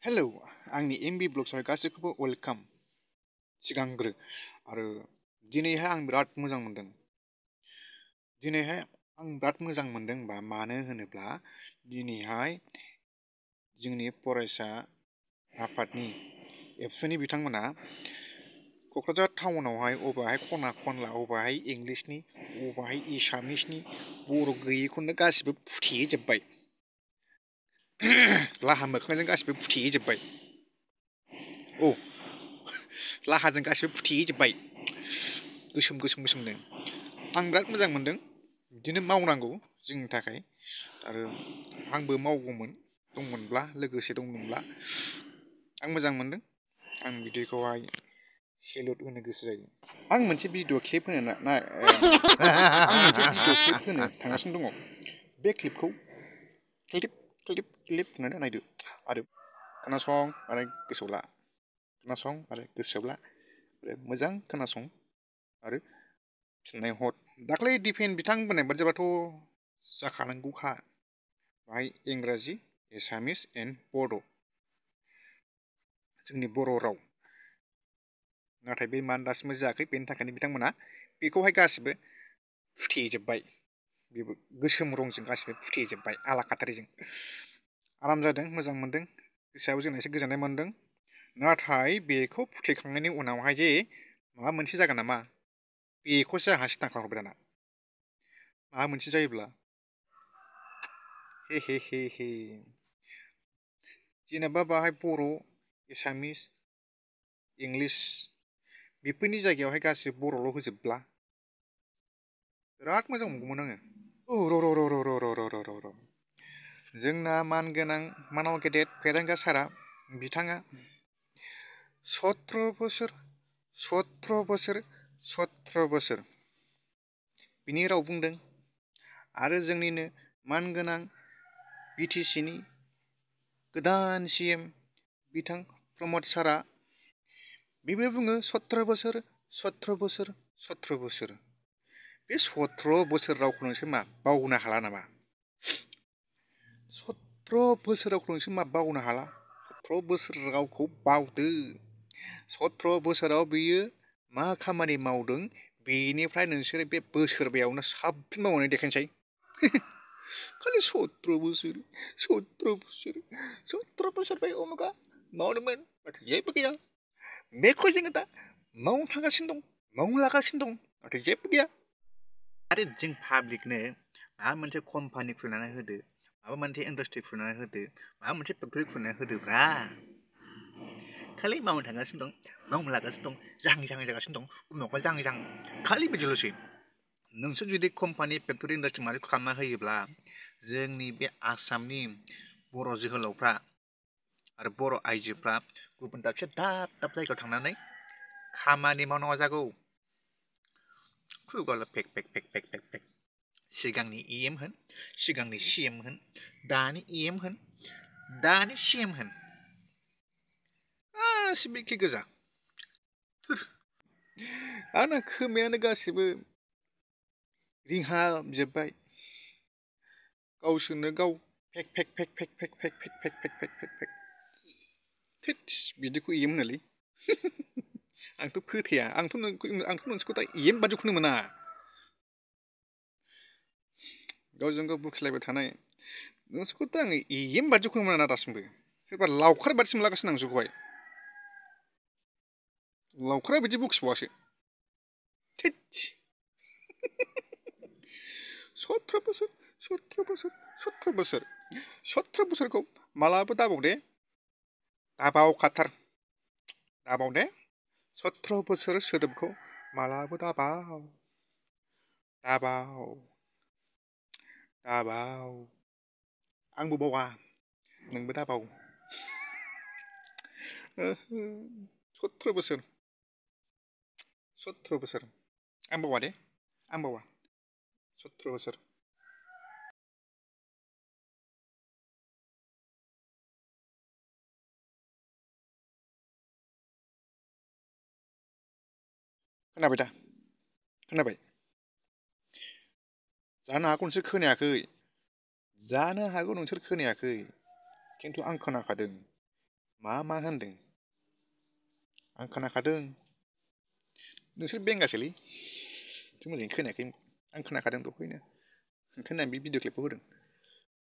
Hello आंनि MB ब्लग्सआव गासैखौबो welcome सिगांग्रो आरो दिनैहाय आं बिराद मोजां मोनदों बा मानो होनोब्ला दिनैहाय जोंनि फरायसा आफादनि एबसुनि बिथांमोना क'क्राझार टाउनावहाय अबाहाय खना खनला अबाहाय इंलिसनि अबाहाय एसामिसनि बर' गैयैखौनो गासिबो फुथेजोब्बाय लाहा मोखांजों गासिबो फुथेजोब्बाय लाहाजों गासिबो फुथेजोब्बाय गोसोम गोसोमनो आं बिराद मोजां मोनदों बिदिनो मावनांगौ जोंनि थाखाय आरो आंबो मावगौमोन दंमोनब्ला लोगोसे दंमोनब्ला आं मोजां मोनदों आं बिदिखौहाय सेलुट होनो गोसो जायो आं मोनसे भिडिअ क्लिप होनो थांगासिनो दङ बे क्लिपखौ क्लिप होननानै नायदो आरो खोनासं आरो गोसोआव ला आरो मोजां खोनासं आरो फिननाय हर दाख्लै डिफेन बिथां बुंनाय बादिबाथ' जाखानांगौखा बाहाय इंराजि एसामिस एन्ड बड' जोंनि बर' राव नाथाय बे मानो दासिमबो जायाखै बेनि थाखायनो बिथांमोना बेखौहाय गासिबो फुथेजोब्बाय बेबो गोसोम रंजों गासिबो फुथेजोब्बाय आलाकाटारिजों आराम जादों मोजां मोनदों गोसोआव जोंना एसे गोजोननाय मोनदों नाथाय बेखौ फुथेखांनायनि उनावहाय जे माबा मोनसे जागोन नामा बेखौसो आंहा सिन्था खालामहरबाय दाना माबा मोनसे जायोब्ला हे जेनेबा बाहाय बर' एसामिस इंलिस बेफोरनि जायगायावहाय गासिबो बर'ल' होजोबब्ला बिराद मोजां मोनगौमोन आङो र' जोंना मानगोनां मानाव गेदेर फेरेंगा सारा बिथाङा 17 बोसोर बिनि राव बुंदों आरो जोंनिनो मानगोनां बिटिसिनि गोदान CM बिथां प्रमद सारा बेबो बुङो 17 बोसोर बे 17 बोसोर रावखौ नोंसोर मा बावनो हाला नामा 17 बोसोर रावखौ नोंसोर मा बावनो हाला 17 बोसोर रावखौ बावदो 17 बोसोराव बियो मा खामानि मावदों बेनिफ्राय नोंसोर बे बोसोरबायावनो साबसिन मावनानै देखायनोसै खालि 17 बोसोर बे उमुगा मावदोंमोन नाथाय जेबो गैया बेखौ जोङो दा मावनो थांगासिनो दं मावनो लागासिनो दं नाथाय जेबो गैया आरो जों पाब्लिकनो माबा मोनसे कम्पानि खुलिनानै होदो माबा मोनसे इन्डास्ट्रि खुलिनानै होदो माबा मोनसे फेक्टरि खुलिनानै होदोब्रा खालि मावनो थांगासिनो दं मावनो लागासिनो दं जाहां जागासिनो दं उनावहाय जाहां खालि बिदिल'सै नोंसोर जुदि कम्पानि फेक्टरि इन्डास्ट्रि माबा खालामना होयोब्ला जोंनि बे आसामनि बर' जोहोलावफ्रा आरो बर' आइजोफ्रा गुबुन दाबसे दाब जायगायाव थांनानै खामानि मावनांगौ जागौ खुगाल फेक सिगांनि EM होन सिगांनि CM होन दानि EM होन दानि CM होन गासिबो एखे गोजा आंना खोमायानो गासिबो रिंहाबजोब्बाय गावसोरनो गाव फेक थोस बिदिखौ EM होनोलै आंथ' फोथाया आंथ' नोंसोरखौ दा EM बादिखौनो मोना गावजों गाव बुखिलायबाय थानाय नोंसोरखौथ' आङो EM बादिखौनो मोना दासिमबो सोरबा लावखार बादिसो मोनलागासिनो आं नोंसोरखौहाय लावखारा बिदि बखिबावासो थोस 17 बोसोरखौ मालाबो दाबाव दे दाबावखाथार दाबाव दे 17 बोसोर सोदोबखौ मालाबो दाबाव आंबो बावा नोंबो दाबाव 17 बोसोर आं बावा दे 17 बोसोर खोनाबाय दा खोनाबाय जानो हागौ नोंसोर खोनायाखै खिन्थु आं खोनाखादों मा होनदों? आं खोनाखादों। नोंसोर बेंगासोलै। नोंसोर मोजाङै खोनायाखै। आं खोनाखादों दहायनो। ओंखायनो आं बे भिडिअ क्लिपखौ होदों।